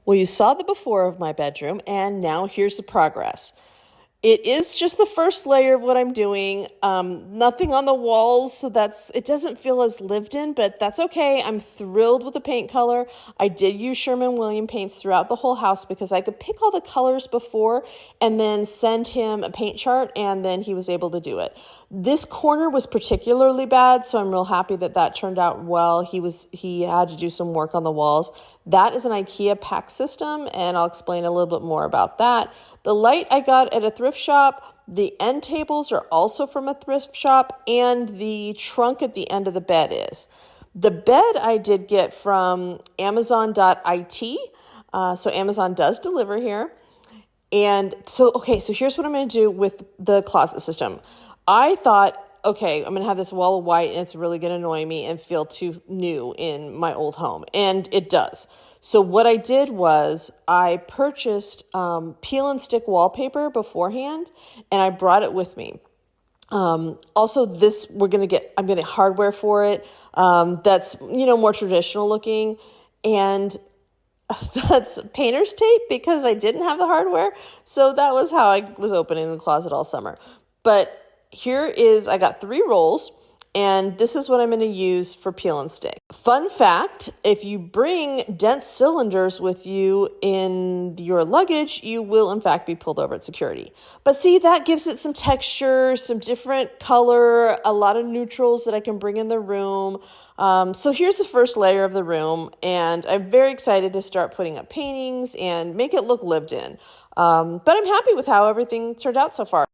Well, you saw the before of my bedroom, and now here's the progress. It is just the first layer of what I'm doing. Nothing on the walls, so it doesn't feel as lived in, but that's okay. I'm thrilled with the paint color. I did use Sherwin-Williams paints throughout the whole house because I could pick all the colors before and then send him a paint chart, and then he was able to do it. This corner was particularly bad, so I'm real happy that turned out well. He had to do some work on the walls. That is an IKEA PAX system, and I'll explain a little bit more about that. The light I got at a thrift shop. The end tables are also from a thrift shop, and the trunk at the end of the bed is. The bed I did get from Amazon.it. So Amazon does deliver here. And so here's what I'm going to do with the closet system. I thought, okay, I'm going to have this wall of white and it's really going to annoy me and feel too new in my old home. And it does. So what I did was I purchased peel and stick wallpaper beforehand, and I brought it with me. Also I'm getting hardware for it. That's, more traditional looking, and that's painter's tape because I didn't have the hardware. So that was how I was opening the closet all summer. But I got 3 rolls, and this is what I'm going to use for peel and stick. Fun fact, if you bring dense cylinders with you in your luggage, you will in fact be pulled over at security. But see, that gives it some texture, some different color, a lot of neutrals that I can bring in the room. So here's the first layer of the room, and I'm very excited to start putting up paintings and make it look lived in. But I'm happy with how everything turned out so far.